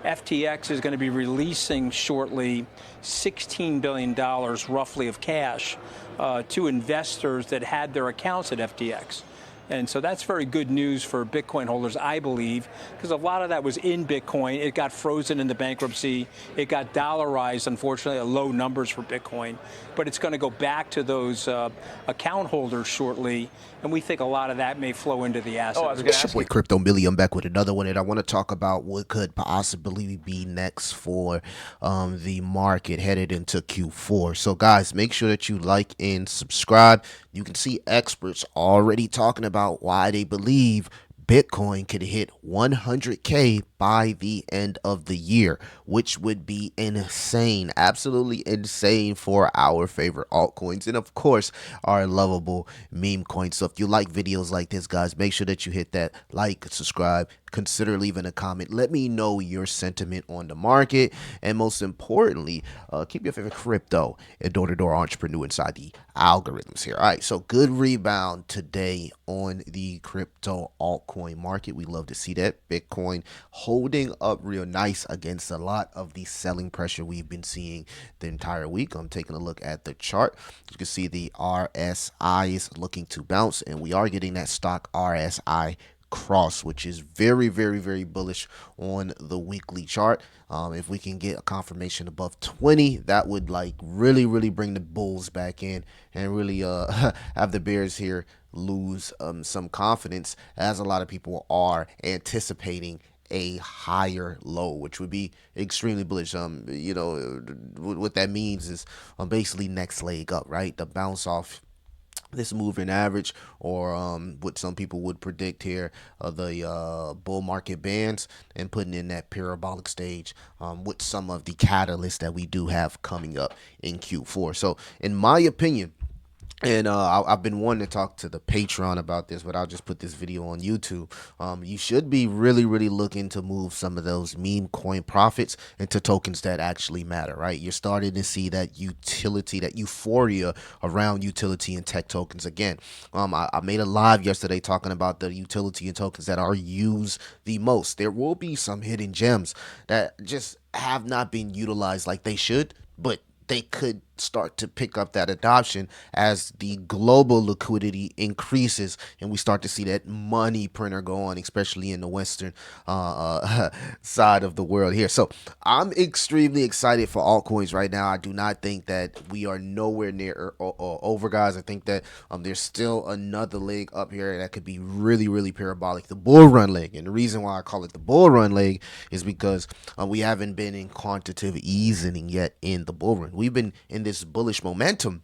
FTX is going to be releasing shortly $16 billion roughly of cash to investors that had their accounts at FTX. And so that's very good news for Bitcoin holders, I believe, because a lot of that was in Bitcoin. It got frozen in the bankruptcy. It got dollarized, unfortunately, at low numbers for Bitcoin. But it's going to go back to those account holders shortly. And we think a lot of that may flow into the assets. It's your boy Crypto Millie. I'm back with another one, and I want to talk about what could possibly be next for the market headed into Q4. So, guys, make sure that you like and subscribe. You can see experts already talking about why they believe Bitcoin could hit 100K by the end of the year, which would be insane, absolutely insane for our favorite altcoins and, of course, our lovable meme coins. So if you like videos like this, guys, make sure that you hit that like, subscribe, consider leaving a comment. Let me know your sentiment on the market, and most importantly, keep your favorite crypto and door-to-door entrepreneur inside the algorithms here. All right, so good rebound today on the crypto altcoin market. We love to see that. Bitcoin holding up real nice against a lot of the selling pressure we've been seeing the entire week. I'm taking a look at the chart. You can see the RSI is looking to bounce, and we are getting that stock RSI cross, which is very, very, very bullish on the weekly chart. If we can get a confirmation above 20, that would like really bring the bulls back in and really have the bears here lose some confidence, as a lot of people are anticipating a higher low, which would be extremely bullish. What that means is basically next leg up, right? The bounce off this moving average, or what some people would predict here, the bull market bands, and putting in that parabolic stage with some of the catalysts that we do have coming up in Q4. So in my opinion, and I've been wanting to talk to the Patreon about this, but I'll just put this video on YouTube. You should be really looking to move some of those meme coin profits into tokens that actually matter, right? You're starting to see that utility, that euphoria around utility and tech tokens again. I made a live yesterday talking about the utility and tokens that are used the most. There will be some hidden gems that just have not been utilized like they should, but they could start to pick up that adoption as the global liquidity increases and we start to see that money printer go on, especially in the western side of the world here. So I'm extremely excited for altcoins right now. I do not think that we are nowhere near or over, guys. I think that there's still another leg up here that could be really parabolic, the bull run leg. And the reason why I call it the bull run leg is because we haven't been in quantitative easing yet in the bull run. We've been in this bullish momentum,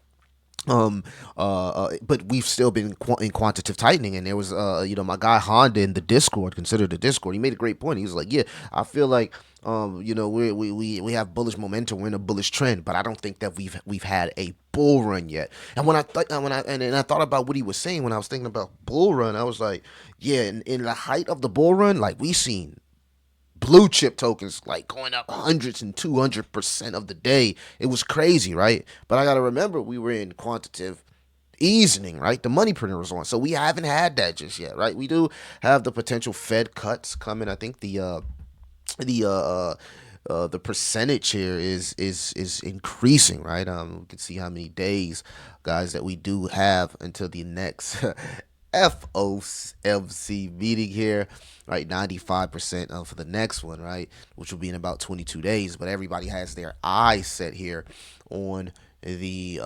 but we've still been in quantitative tightening. And there was my guy Honda in the Discord, consider the Discord, he made a great point. He was like, yeah, I feel like we have bullish momentum, we're in a bullish trend, but I don't think that we've had a bull run yet. And when I thought about what he was saying, when I was thinking about bull run, I was like, yeah, in the height of the bull run, like we seen blue chip tokens like going up hundreds and 200% of the day. It was crazy, right? But I got to remember, we were in quantitative easing, right? The money printer was on, so we haven't had that just yet, right? We do have the potential Fed cuts coming. I think the percentage here is increasing, right? We can see how many days, guys, that we do have until the next FOMC meeting here, right? 95% for the next one, right? Which will be in about 22 days. But everybody has their eyes set here on the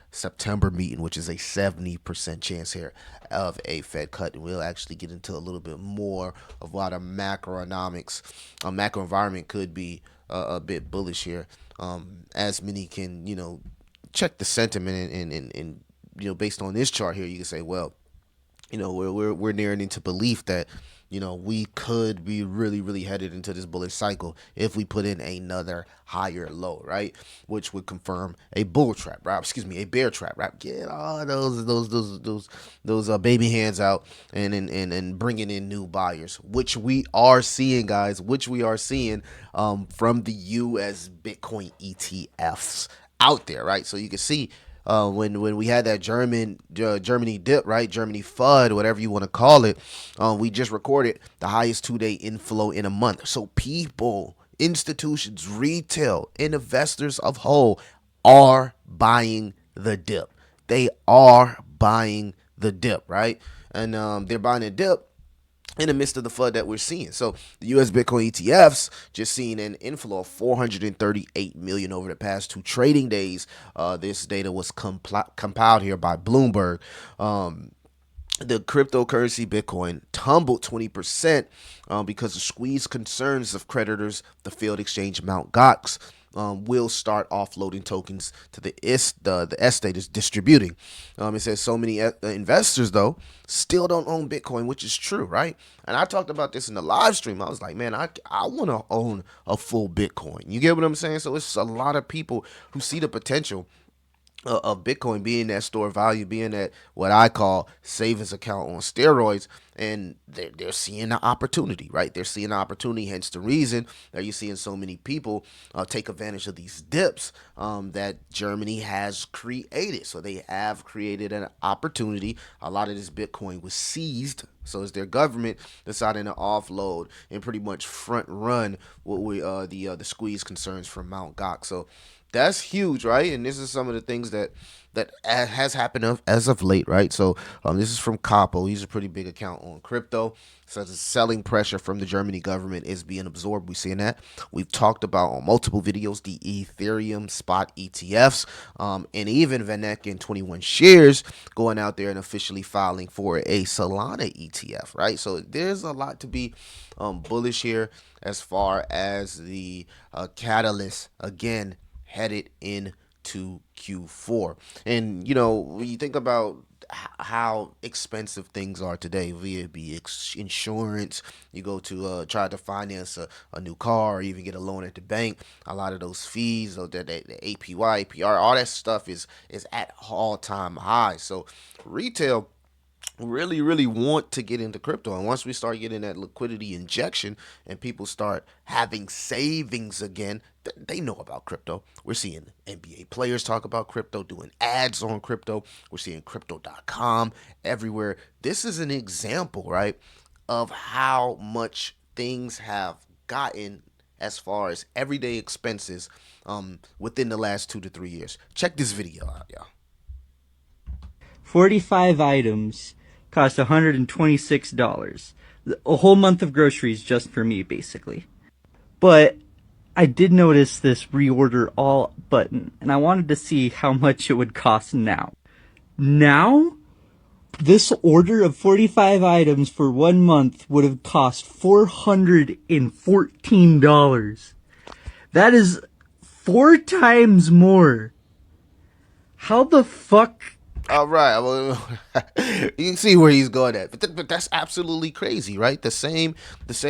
September meeting, which is a 70% chance here of a Fed cut. And we'll actually get into a little bit more of what a macroeconomics, a macro environment could be a bit bullish here. As many can, check the sentiment and based on this chart here, you can say, well, we're nearing into belief that we could be really headed into this bullish cycle if we put in another higher low, right? Which would confirm a bull trap, right? Excuse me, a bear trap, right? Get all those baby hands out and bringing in new buyers, which we are seeing, guys. Which we are seeing from the U.S. Bitcoin ETFs out there, right? So you can see. When we had that Germany dip, right? Germany FUD, whatever you want to call it, we just recorded the highest 2-day inflow in a month. So people institutions, retail, investors of whole are buying the dip. They are buying the dip, right? And they're buying the dip in the midst of the flood that we're seeing. So the US Bitcoin ETFs just seeing an inflow of 438 million over the past 2 trading days. This data was compiled here by Bloomberg. The cryptocurrency Bitcoin tumbled 20% because of squeeze concerns of creditors. The failed exchange Mt. Gox will start offloading tokens to the estate is distributing. It says so many investors though still don't own Bitcoin, which is true, right? And I talked about this in the live stream. I was like, man, I want to own a full Bitcoin. You get what I'm saying? So it's a lot of people who see the potential of Bitcoin being that store of value, being that what I call savings account on steroids, and they're seeing the opportunity, right? They're seeing the opportunity, hence the reason that you're seeing so many people take advantage of these dips that Germany has created. So they have created an opportunity. A lot of this Bitcoin was seized. So it's their government deciding to offload and pretty much front run what we the squeeze concerns from Mt. Gox. So that's huge, right? And this is some of the things that has happened as of late, right? So this is from Capo. He's a pretty big account on crypto. So the selling pressure from the Germany government is being absorbed. We're seeing that. We've talked about on multiple videos the Ethereum spot ETFs, and even Vanek and 21 shares going out there and officially filing for a Solana ETF, right? So there's a lot to be bullish here as far as the catalyst again headed into Q4. And when you think about how expensive things are today, via be insurance, you go to try to finance a new car or even get a loan at the bank, a lot of those fees, or the APY, APR, all that stuff is at all-time highs. So retail really want to get into crypto, and once we start getting that liquidity injection and people start having savings again, they know about crypto. We're seeing NBA players talk about crypto, doing ads on crypto. We're seeing crypto.com everywhere. This is an example, right, of how much things have gotten as far as everyday expenses within the last 2 to 3 years. Check this video out, y'all. 45 items cost $126. A whole month of groceries just for me, basically. But I did notice this reorder all button, and I wanted to see how much it would cost now. Now, this order of 45 items for 1 month would have cost $414. That is 4 times more. How the fuck? All right, well, you can see where he's going at, but that's absolutely crazy, right? The same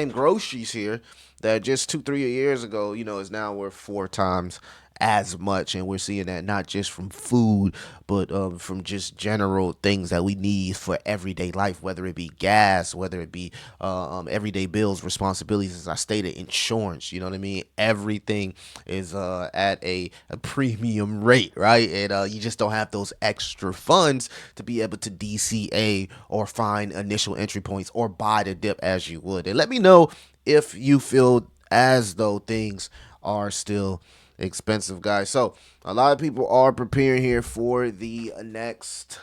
groceries here that just 2 3 years ago, is now worth 4 times as much, and we're seeing that not just from food, but from just general things that we need for everyday life, whether it be gas, whether it be everyday bills, responsibilities, as I stated, insurance. You know what I mean? Everything is at a premium rate, right? And you just don't have those extra funds to be able to DCA or find initial entry points or buy the dip as you would. And let me know if you feel as though things are still expensive, guys. So a lot of people are preparing here for the next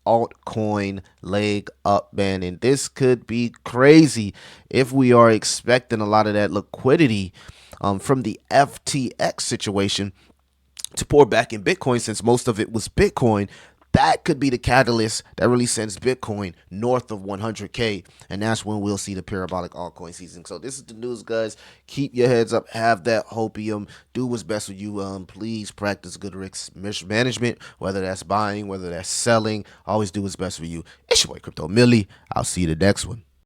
altcoin leg up, man, and this could be crazy if we are expecting a lot of that liquidity from the FTX situation to pour back in Bitcoin, since most of it was Bitcoin. That could be the catalyst that really sends Bitcoin north of 100K, and that's when we'll see the parabolic altcoin season. So this is the news, guys. Keep your heads up, have that hopium, do what's best for you. Please practice good risk management, whether that's buying, whether that's selling. Always do what's best for you. It's your boy Crypto Millie. I'll see you the next one.